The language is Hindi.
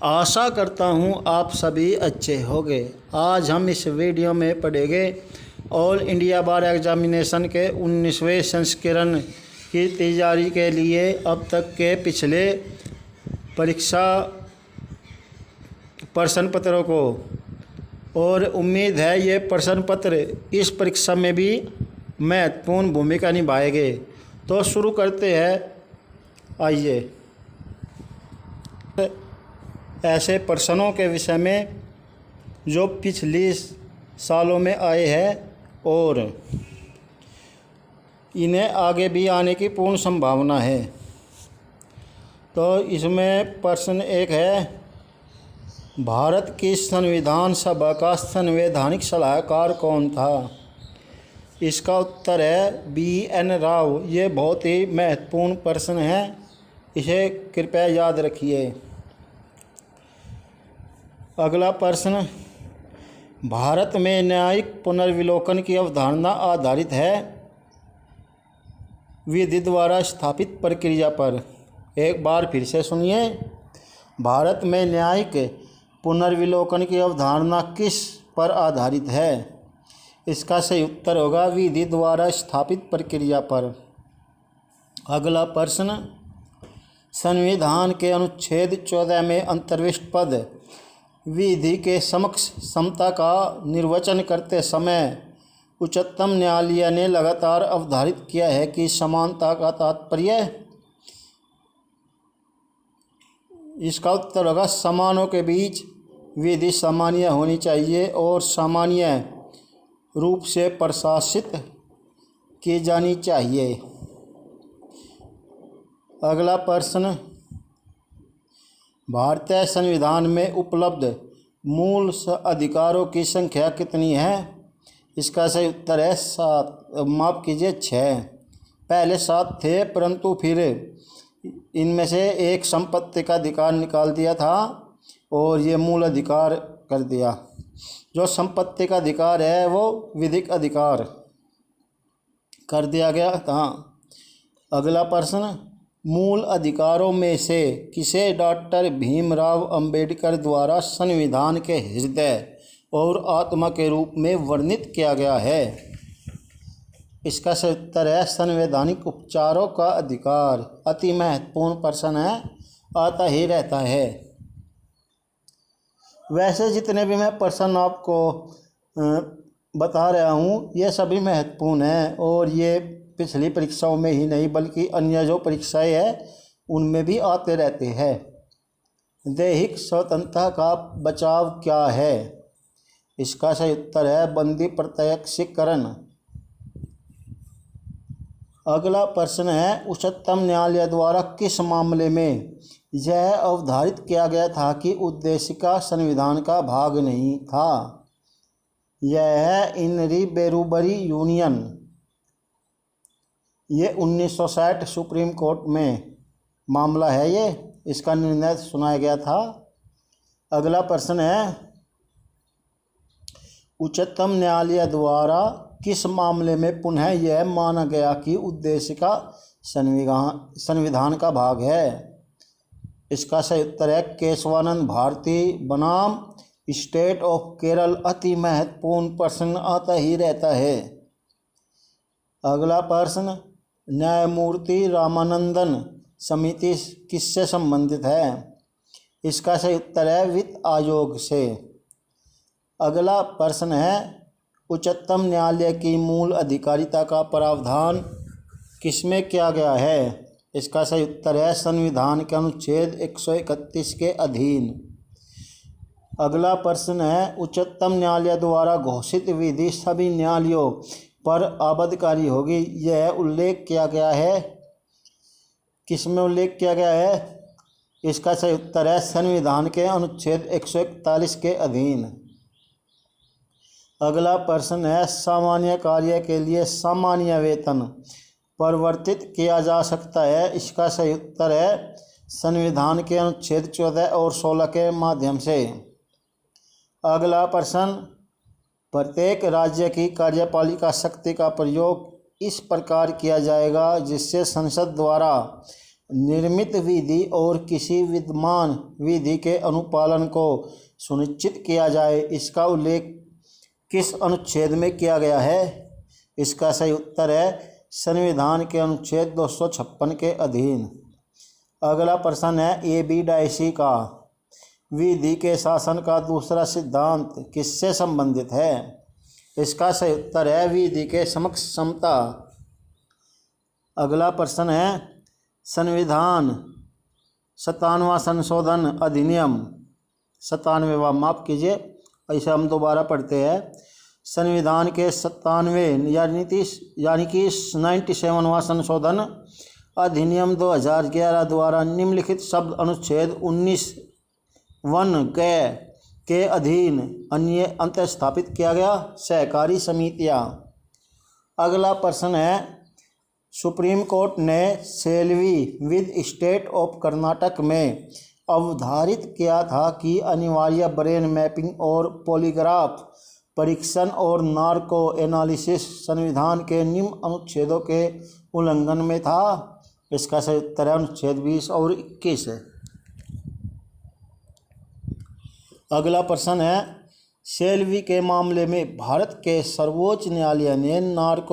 आशा करता हूँ आप सभी अच्छे होंगे। आज हम इस वीडियो में पढ़ेंगे ऑल इंडिया बार एग्जामिनेशन के 19वें संस्करण की तैयारी के लिए अब तक के पिछले परीक्षा प्रश्न पत्रों को, और उम्मीद है ये प्रश्न पत्र इस परीक्षा में भी महत्वपूर्ण भूमिका निभाएंगे। तो शुरू करते हैं। आइए ऐसे प्रश्नों के विषय में जो पिछली सालों में आए हैं और इन्हें आगे भी आने की पूर्ण संभावना है। तो इसमें प्रश्न एक है, भारत की संविधान सभा का संवैधानिक सलाहकार कौन था? इसका उत्तर है BN राव। ये बहुत ही महत्वपूर्ण प्रश्न है, इसे कृपया याद रखिए। अगला प्रश्न, भारत में न्यायिक पुनर्विलोकन की अवधारणा आधारित है विधि द्वारा स्थापित प्रक्रिया पर। एक बार फिर से सुनिए, भारत में न्यायिक पुनर्विलोकन की अवधारणा किस पर आधारित है? इसका सही उत्तर होगा विधि द्वारा स्थापित प्रक्रिया पर। अगला प्रश्न, संविधान के अनुच्छेद 14 में अंतर्विष्ट पद विधि के समक्ष समता का निर्वचन करते समय उच्चतम न्यायालय ने लगातार अवधारित किया है कि समानता का तात्पर्य। इसका उत्तर होगा समानों के बीच विधि सामान्य होनी चाहिए और सामान्य रूप से प्रशासित की जानी चाहिए। अगला प्रश्न, भारतीय संविधान में उपलब्ध मूल अधिकारों की संख्या कितनी है? इसका सही उत्तर है 6। पहले 7 थे, परंतु फिर इनमें से एक संपत्ति का अधिकार निकाल दिया था और ये मूल अधिकार कर दिया। जो संपत्ति का अधिकार है वो विधिक अधिकार कर दिया गया था। अगला प्रश्न, मूल अधिकारों में से किसे डॉक्टर भीमराव अंबेडकर द्वारा संविधान के हृदय और आत्मा के रूप में वर्णित किया गया है? इसका सही उत्तर है संवैधानिक उपचारों का अधिकार। अति महत्वपूर्ण प्रश्न है, आता ही रहता है। वैसे जितने भी मैं प्रश्न आपको बता रहा हूँ ये सभी महत्वपूर्ण हैं और ये पिछली परीक्षाओं में ही नहीं बल्कि अन्य जो परीक्षाएं हैं उनमें भी आते रहते हैं। दैहिक स्वतंत्रता का बचाव क्या है? इसका सही उत्तर है बंदी प्रत्यक्षीकरण। अगला प्रश्न है, उच्चतम न्यायालय द्वारा किस मामले में यह अवधारित किया गया था कि उद्देशिका संविधान का भाग नहीं था? यह है इनरी बेरूबरी यूनियन। ये 1960 सुप्रीम कोर्ट में मामला है, ये इसका निर्णय सुनाया गया था। अगला प्रश्न है, उच्चतम न्यायालय द्वारा किस मामले में पुनः यह माना गया कि उद्देशिका संविधान का भाग है? इसका सही उत्तर है केशवानंद भारती बनाम स्टेट ऑफ केरल। अति महत्वपूर्ण प्रश्न आता ही रहता है। अगला प्रश्न, न्यायमूर्ति रामानंदन समिति किससे संबंधित है? इसका सही उत्तर है वित्त आयोग से। अगला प्रश्न है, उच्चतम न्यायालय की मूल अधिकारिता का प्रावधान किसमें किया गया है? इसका सही उत्तर है संविधान के अनुच्छेद 131 के अधीन। अगला प्रश्न है, उच्चतम न्यायालय द्वारा घोषित विधि सभी न्यायालयों पर आबद्धकारी होगी, यह उल्लेख किया गया है। किसमें उल्लेख किया गया है? इसका सही उत्तर है संविधान के अनुच्छेद 141 के अधीन। अगला प्रश्न है, सामान्य कार्य के लिए सामान्य वेतन परिवर्तित किया जा सकता है? इसका सही उत्तर है संविधान के अनुच्छेद 14 और 16 के माध्यम से। अगला प्रश्न, प्रत्येक राज्य की कार्यपालिका शक्ति का प्रयोग इस प्रकार किया जाएगा जिससे संसद द्वारा निर्मित विधि और किसी विद्यमान विधि के अनुपालन को सुनिश्चित किया जाए, इसका उल्लेख किस अनुच्छेद में किया गया है? इसका सही उत्तर है संविधान के अनुच्छेद 256 के अधीन। अगला प्रश्न है AB डायसी का विधि के शासन का दूसरा सिद्धांत किससे संबंधित है? इसका सही उत्तर है विधि के समक्ष समता। अगला प्रश्न है संविधान 97वां संशोधन अधिनियम 97वां, माफ कीजिए, ऐसे हम दोबारा पढ़ते हैं। संविधान के 97 यानी कि 97वां संशोधन अधिनियम 2011 द्वारा निम्नलिखित शब्द अनुच्छेद 19(1) के अधीन अन्य अंत स्थापित किया गया। सहकारी समितियां। अगला प्रश्न है सुप्रीम कोर्ट ने Selvi with state of Karnataka में अवधारित किया था कि अनिवार्य ब्रेन मैपिंग और पॉलीग्राफ परीक्षण और नार्को एनालिसिस संविधान के निम्न अनुच्छेदों के उल्लंघन में था। इसका सही उत्तर है अनुच्छेद 20 और 21 है। अगला प्रश्न है सेल्वी के मामले में भारत के सर्वोच्च न्यायालय ने नार्को